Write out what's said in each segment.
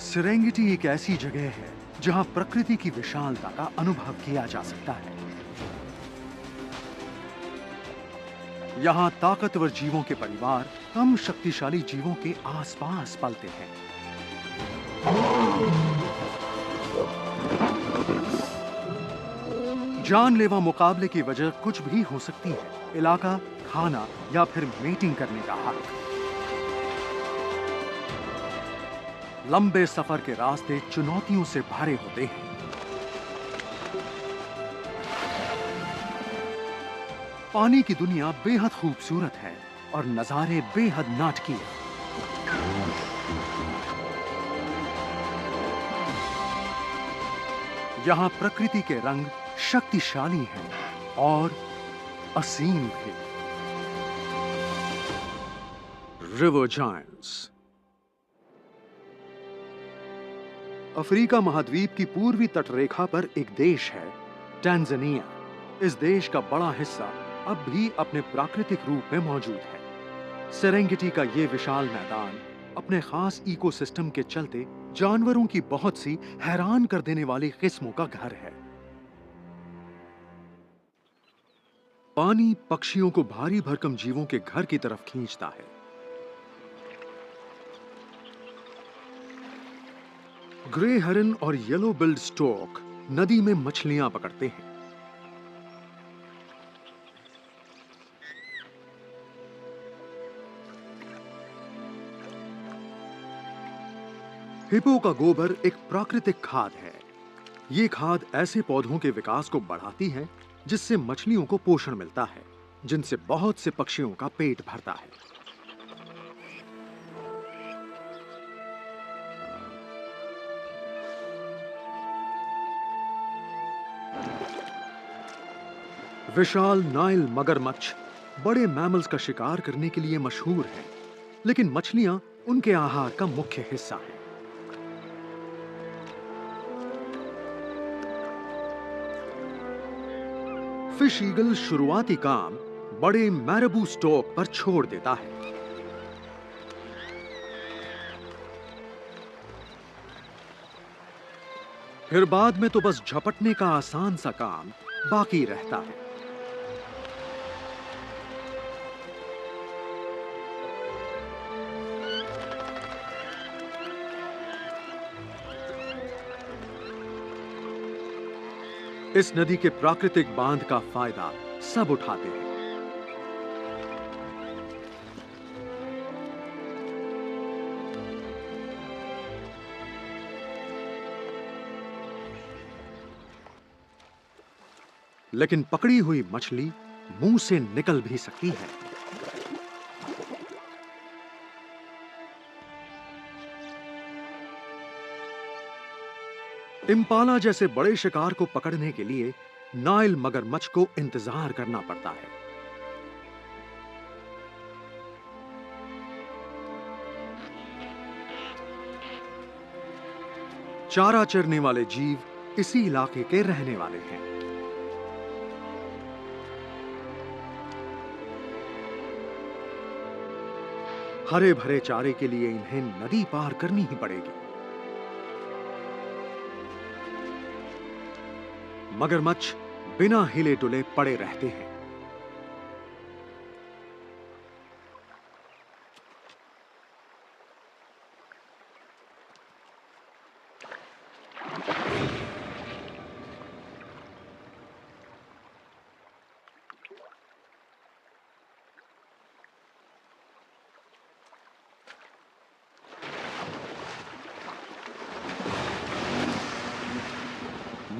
Serengeti एक ऐसी जगह है जहां प्रकृति की विशालता का अनुभव किया जा सकता है। यहां ताकतवर जीवों के परिवार कम शक्तिशाली जीवों के आसपास पलते हैं। जानलेवा मुकाबले की वजह कुछ भी हो सकती है, इलाका, खाना या फिर मीटिंग करने का हक। लंबे सफर के रास्ते चुनौतियों से भरे होते हैं। पानी की दुनिया बेहद खूबसूरत है और नजारे बेहद नाटकीय। यहां प्रकृति के रंग शक्तिशाली हैं और असीम भी। River giants. अफ्रीका महाद्वीप की पूर्वी तटरेखा पर एक देश है, टैंजानिया। इस देश का बड़ा हिस्सा अब भी अपने प्राकृतिक रूप में मौजूद है। सेरेंगेटी का ये विशाल मैदान अपने खास इकोसिस्टम के चलते जानवरों की बहुत सी हैरान कर देने वाली किस्मों का घर है। पानी पक्षियों को भारी भरकम जीवों के घर की तरफ खींचता है। ग्रे हरिन और येलो बिल्ड स्टॉर्क नदी में मछलियां पकड़ते हैं। हिप्पो का गोबर एक प्राकृतिक खाद है। ये खाद ऐसे पौधों के विकास को बढ़ाती है जिससे मछलियों को पोषण मिलता है, जिनसे बहुत से पक्षियों का पेट भरता है। विशाल नाइल मगरमच्छ बड़े मैमल्स का शिकार करने के लिए मशहूर है, लेकिन मछलियां उनके आहार का मुख्य हिस्सा है। फिश ईगल शुरुआती काम बड़े मैरबू स्टॉक पर छोड़ देता है। फिर बाद में तो बस झपटने का आसान सा काम बाकी रहता है। इस नदी के प्राकृतिक बांध का फायदा सब उठाते हैं। लेकिन पकड़ी हुई मछली मुंह से निकल भी सकती है। इम्पाला जैसे बड़े शिकार को पकड़ने के लिए नाइल मगरमच्छ को इंतजार करना पड़ता है। चारा चरने वाले जीव इसी इलाके के रहने वाले हैं। हरे भरे चारे के लिए इन्हें नदी पार करनी ही पड़ेगी। मगरमच्छ बिना हिले डुले पड़े रहते हैं।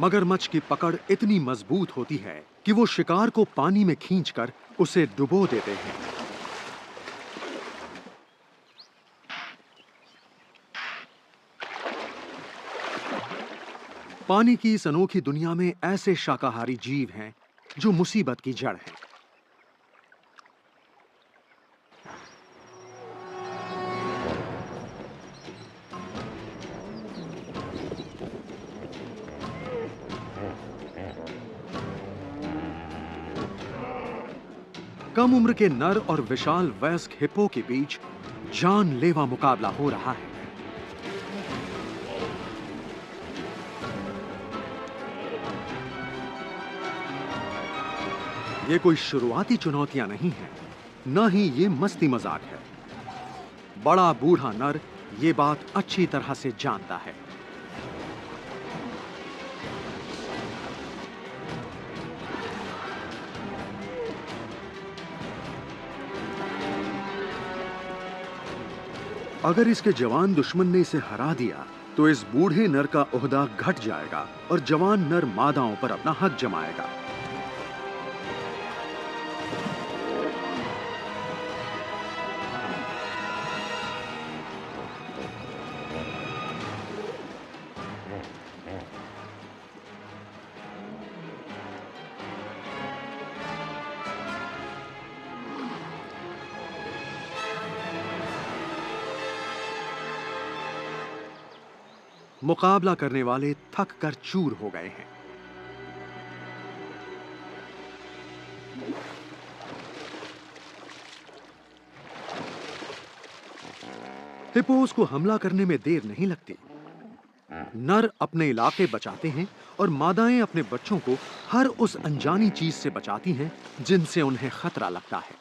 मगरमच्छ की पकड़ इतनी मजबूत होती है कि वो शिकार को पानी में खींचकर उसे डुबो देते हैं। पानी की इस अनोखी दुनिया में ऐसे शाकाहारी जीव हैं जो मुसीबत की जड़ हैं। कम उम्र के नर और विशाल वयस्क हिप्पो के बीच जानलेवा मुकाबला हो रहा है। ये कोई शुरुआती चुनौतियां नहीं हैं, न ही ये मस्ती मजाक है। बड़ा बूढ़ा नर ये बात अच्छी तरह से जानता है। अगर इसके जवान दुश्मन ने इसे हरा दिया तो इस बूढ़े नर का ओहदा घट जाएगा और जवान नर मादाओं पर अपना हक जमाएगा। मुकाबला करने वाले थक कर चूर हो गए हैं। हिप्पोस को हमला करने में देर नहीं लगती। नर अपने इलाके बचाते हैं और मादाएं अपने बच्चों को हर उस अनजानी चीज से बचाती हैं जिनसे उन्हें खतरा लगता है।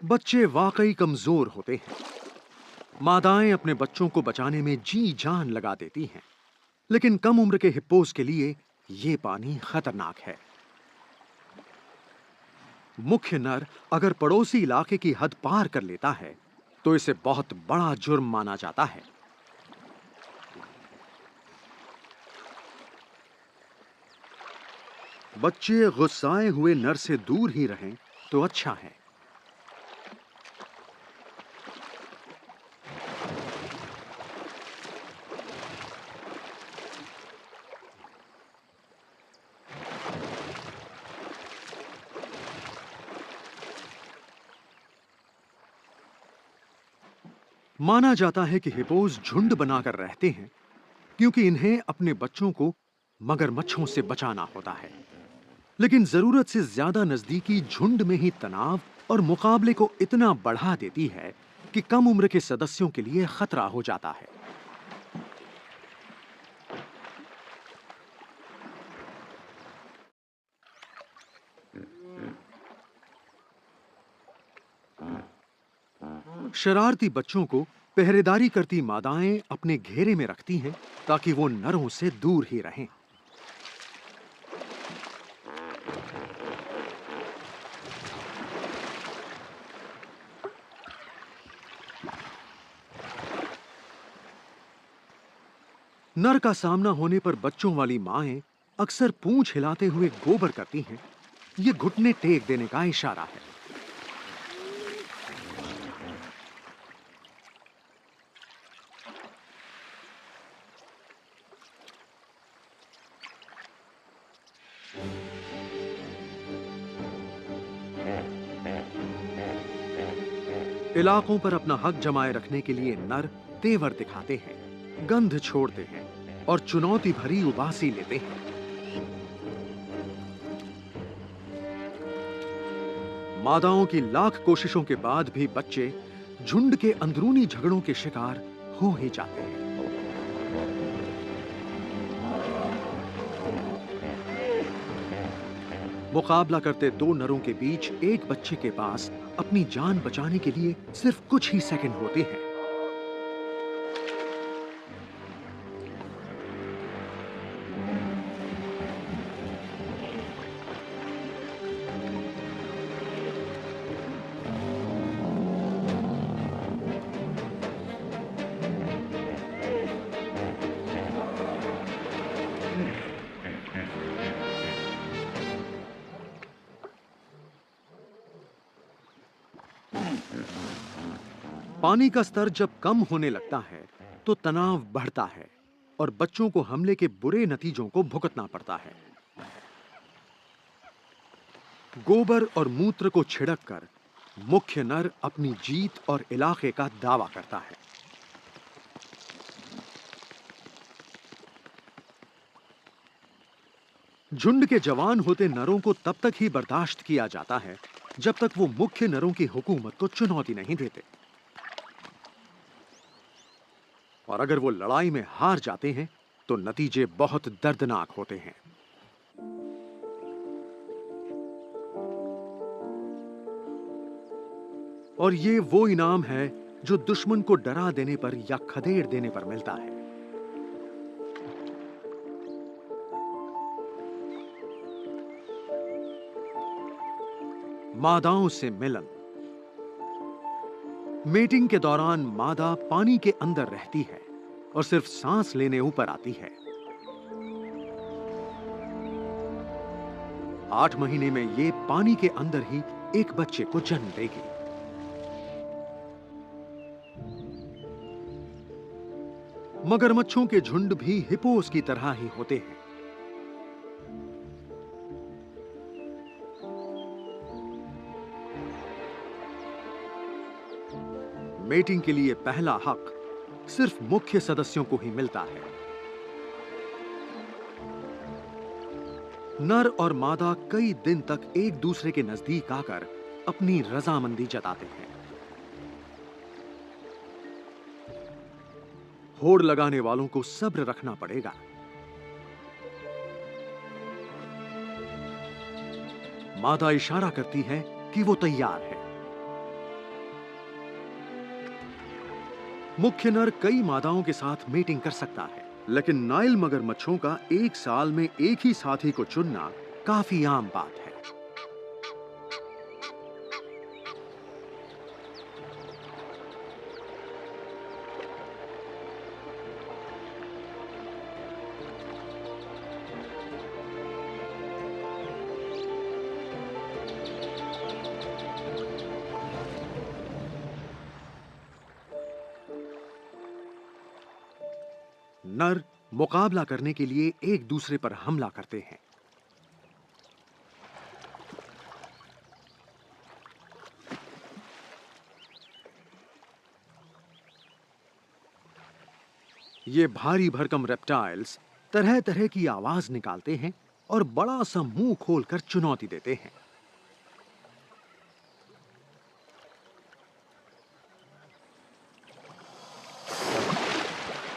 बच्चे वाकई कमजोर होते हैं। मादाएं अपने बच्चों को बचाने में जी जान लगा देती हैं, लेकिन कम उम्र के हिप्पोस के लिए यह पानी खतरनाक है। मुख्य नर अगर पड़ोसी इलाके की हद पार कर लेता है तो इसे बहुत बड़ा जुर्म माना जाता है। बच्चे गुस्साए हुए नर से दूर ही रहें तो अच्छा है। माना जाता है कि हिप्पोस झुंड बनाकर रहते हैं क्योंकि इन्हें अपने बच्चों को मगरमच्छों से बचाना होता है। लेकिन जरूरत से ज्यादा नजदीकी झुंड में ही तनाव और मुकाबले को इतना बढ़ा देती है कि कम उम्र के सदस्यों के लिए खतरा हो जाता है। शरारती बच्चों को पहरेदारी करती मादाएं अपने घेरे में रखती हैं ताकि वो नरों से दूर ही रहें। नर का सामना होने पर बच्चों वाली माएं अक्सर पूंछ हिलाते हुए गोबर करती हैं। ये घुटने टेक देने का इशारा है। इलाकों पर अपना हक जमाए रखने के लिए नर तेवर दिखाते हैं, गंध छोड़ते हैं और चुनौती भरी उबासी लेते हैं। मादाओं की लाख कोशिशों के बाद भी बच्चे झुंड के अंदरूनी झगड़ों के शिकार हो ही जाते हैं। मुकाबला करते दो नरों के बीच एक बच्चे के पास अपनी जान बचाने के लिए सिर्फ कुछ ही सेकंड होते हैं। पानी का स्तर जब कम होने लगता है तो तनाव बढ़ता है और बच्चों को हमले के बुरे नतीजों को भुगतना पड़ता है। गोबर और मूत्र को छिड़क कर मुख्य नर अपनी जीत और इलाके का दावा करता है। झुंड के जवान होते नरों को तब तक ही बर्दाश्त किया जाता है जब तक वो मुख्य नरों की हुकूमत को चुनौती नहीं देते। और अगर वो लड़ाई में हार जाते हैं तो नतीजे बहुत दर्दनाक होते हैं। और ये वो इनाम है जो दुश्मन को डरा देने पर या खदेड़ देने पर मिलता है। मादाओं से मिलन। मेटिंग के दौरान मादा पानी के अंदर रहती है और सिर्फ सांस लेने ऊपर आती है। 8 महीने में ये पानी के अंदर ही एक बच्चे को जन्म देगी। मगरमच्छों के झुंड भी हिप्पोस की तरह ही होते हैं। मेटिंग के लिए पहला हक सिर्फ मुख्य सदस्यों को ही मिलता है। नर और मादा कई दिन तक एक दूसरे के नजदीक आकर अपनी रजामंदी जताते हैं। होड़ लगाने वालों को सब्र रखना पड़ेगा। मादा इशारा करती है कि वो तैयार है। मुख्य नर कई मादाओं के साथ मेटिंग कर सकता है, लेकिन नाइल मगरमच्छों का एक साल में एक ही साथी को चुनना काफी आम बात है। नर मुकाबला करने के लिए एक दूसरे पर हमला करते हैं। ये भारी भरकम रेप्टाइल्स तरह तरह की आवाज निकालते हैं और बड़ा सा मुंह खोलकर चुनौती देते हैं।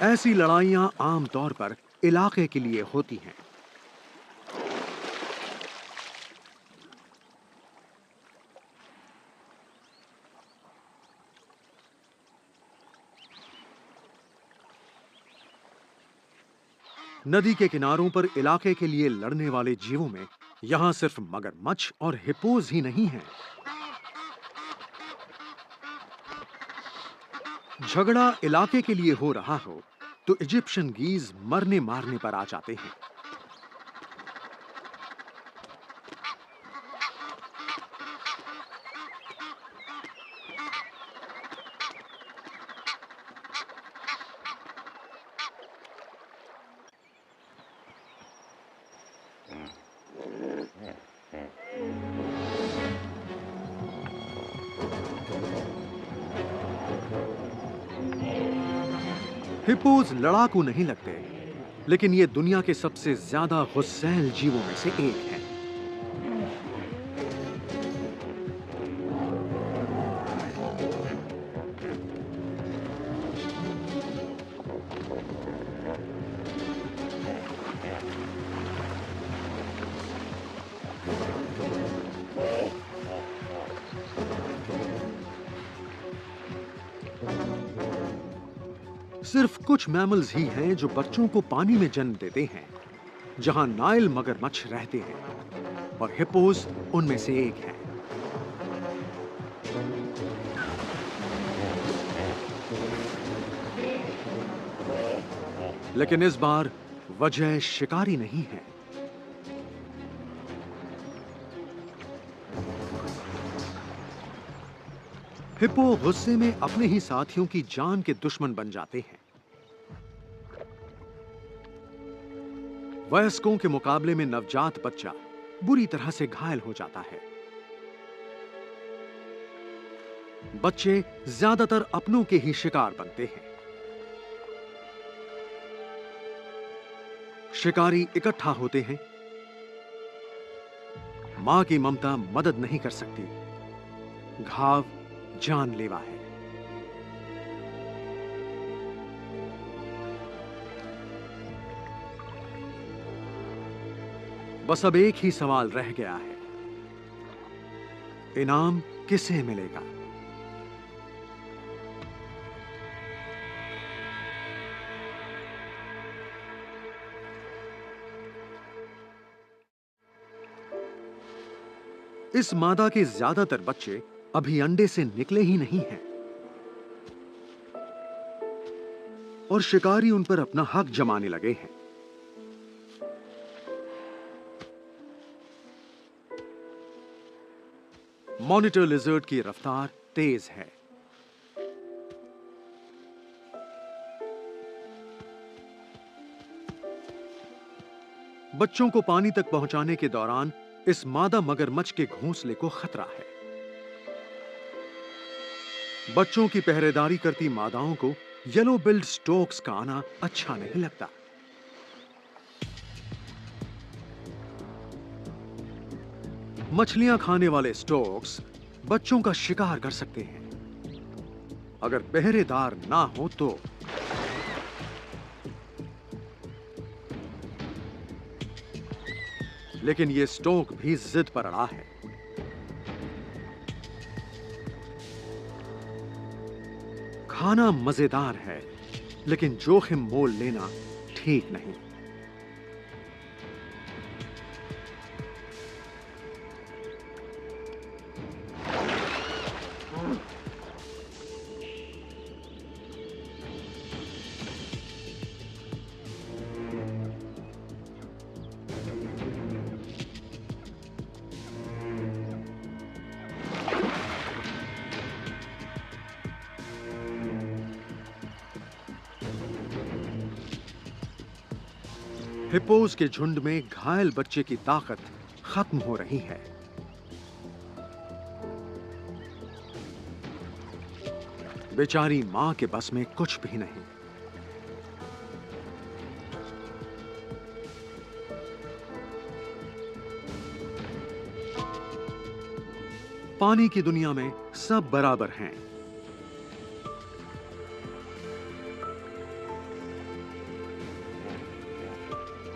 ऐसी लड़ाइयां आमतौर पर इलाके के लिए होती हैं। नदी के किनारों पर इलाके के लिए लड़ने वाले जीवों में यहां सिर्फ मगरमच्छ और हिप्पोज ही नहीं हैं। झगड़ा इलाके के लिए हो रहा हो तो इजिप्शियन गीज मरने मारने पर आ जाते हैं। हिप्पोज लड़ाकू नहीं लगते, लेकिन ये दुनिया के सबसे ज्यादा गुस्सैल जीवों में से एक है। सिर्फ कुछ मैमल्स ही हैं जो बच्चों को पानी में जन्म देते हैं, जहां नाइल मगरमच्छ रहते हैं, और हिप्पोज उनमें से एक है। लेकिन इस बार वजह शिकारी नहीं है। हिप्पो गुस्से में अपने ही साथियों की जान के दुश्मन बन जाते हैं। वयस्कों के मुकाबले में नवजात बच्चा बुरी तरह से घायल हो जाता है। बच्चे ज्यादातर अपनों के ही शिकार बनते हैं। शिकारी इकट्ठा होते हैं। मां की ममता मदद नहीं कर सकती। घाव जानलेवा है। बस अब एक ही सवाल रह गया है, इनाम किसे मिलेगा? इस मादा के ज्यादातर बच्चे अभी अंडे से निकले ही नहीं हैं और शिकारी उन पर अपना हक जमाने लगे हैं। मॉनिटर लिजर्ड की रफ्तार तेज है। बच्चों को पानी तक पहुंचाने के दौरान इस मादा मगरमच्छ के घोंसले को खतरा है। बच्चों की पहरेदारी करती मादाओं को येलो बिल्ड स्टोक्स का आना अच्छा नहीं लगता। मछलियां खाने वाले स्टोक्स बच्चों का शिकार कर सकते हैं। अगर पहरेदार ना हो तो लेकिन यह स्टोक भी जिद पर अड़ा है। खाना मजेदार है, लेकिन जोखिम मोल लेना ठीक नहीं। हिप्पोज के झुंड में घायल बच्चे की ताकत खत्म हो रही है। बेचारी मां के बस में कुछ भी नहीं। पानी की दुनिया में सब बराबर हैं।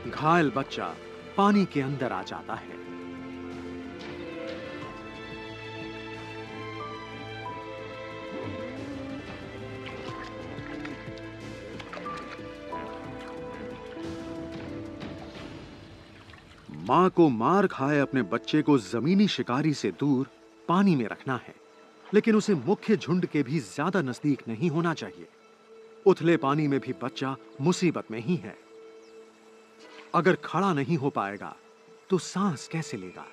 घायल बच्चा पानी के अंदर आ जाता है। मां को मार खाए अपने बच्चे को जमीनी शिकारी से दूर पानी में रखना है, लेकिन उसे मुख्य झुंड के भी ज्यादा नजदीक नहीं होना चाहिए। उथले पानी में भी बच्चा मुसीबत में ही है। अगर खड़ा नहीं हो पाएगा तो सांस कैसे लेगा?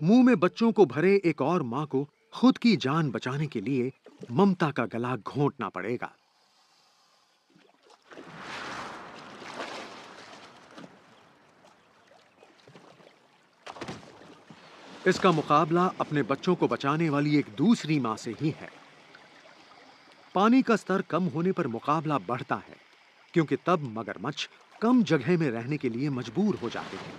मुंह में बच्चों को भरे एक और मां को खुद की जान बचाने के लिए ममता का गला घोंटना पड़ेगा। इसका मुकाबला अपने बच्चों को बचाने वाली एक दूसरी मां से ही है। पानी का स्तर कम होने पर मुकाबला बढ़ता है, क्योंकि तब मगरमच्छ कम जगह में रहने के लिए मजबूर हो जाते हैं।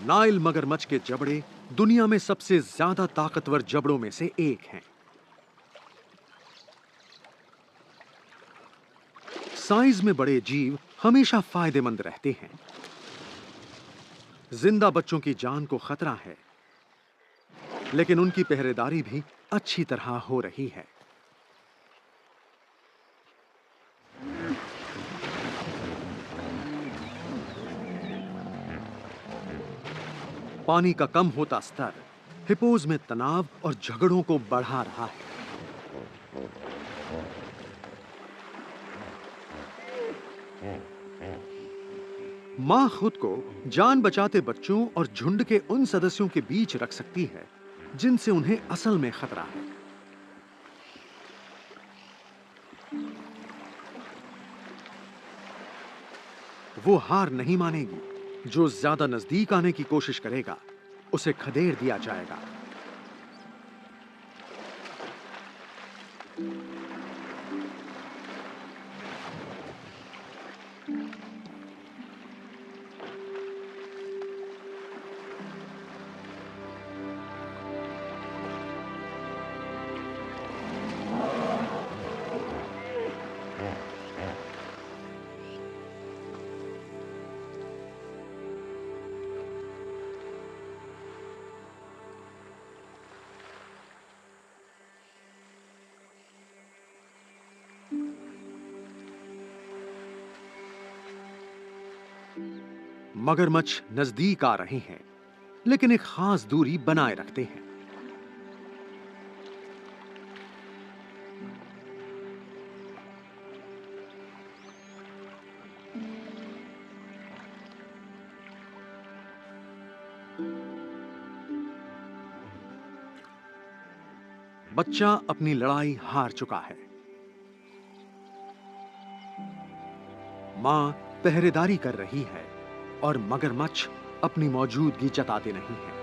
नाइल मगरमच्छ के जबड़े दुनिया में सबसे ज्यादा ताकतवर जबड़ों में से एक हैं। साइज में बड़े जीव हमेशा फायदेमंद रहते हैं। जिंदा बच्चों की जान को खतरा है, लेकिन उनकी पहरेदारी भी अच्छी तरह हो रही है। पानी का कम होता स्तर हिप्पोज में तनाव और झगड़ों को बढ़ा रहा है। मां खुद को जान बचाते बच्चों और झुंड के उन सदस्यों के बीच रख सकती है जिनसे उन्हें असल में खतरा है। वो हार नहीं मानेगी। जो ज्यादा नजदीक आने की कोशिश करेगा उसे खदेड़ दिया जाएगा। मगरमच्छ नजदीक आ रहे हैं, लेकिन एक खास दूरी बनाए रखते हैं। बच्चा अपनी लड़ाई हार चुका है। मां पहरेदारी कर रही है और मगरमच्छ अपनी मौजूदगी जताते नहीं है।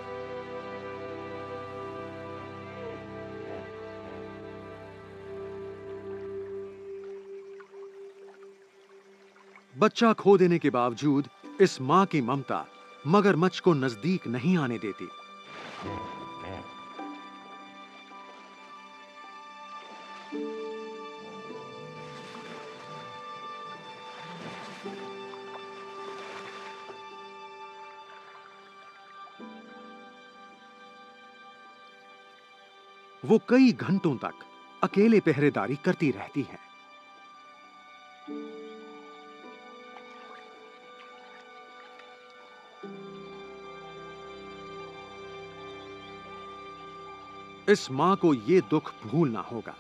बच्चा खो देने के बावजूद इस मां की ममता मगरमच्छ को नजदीक नहीं आने देती। वो कई घंटों तक अकेले पहरेदारी करती रहती है। इस मां को ये दुख भूलना होगा।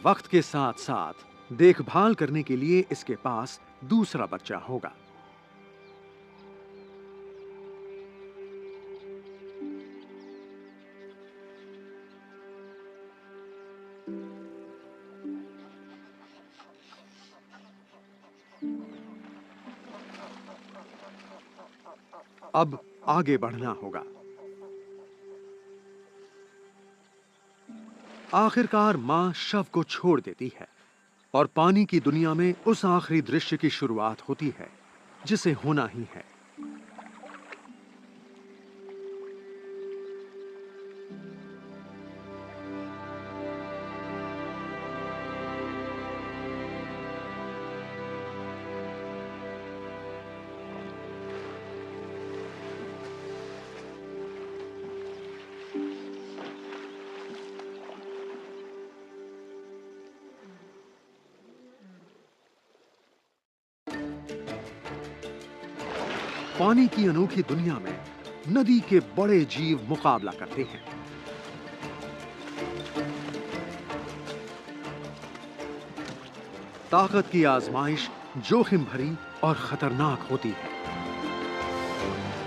वक्त के साथ साथ देखभाल करने के लिए इसके पास दूसरा बच्चा होगा। अब आगे बढ़ना होगा। आखिरकार मां शव को छोड़ देती है और पानी की दुनिया में उस आखिरी दृश्य की शुरुआत होती है जिसे होना ही है। पानी की अनोखी दुनिया में नदी के बड़े जीव मुकाबला करते हैं। ताकत की आजमाइश जोखिम भरी और खतरनाक होती है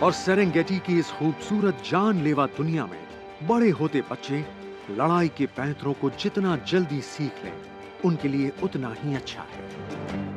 और सेरेंगेटी की इस खूबसूरत जानलेवा दुनिया में बड़े होते बच्चे लड़ाई के पैंतरों को जितना जल्दी सीख लें, उनके लिए उतना ही अच्छा है।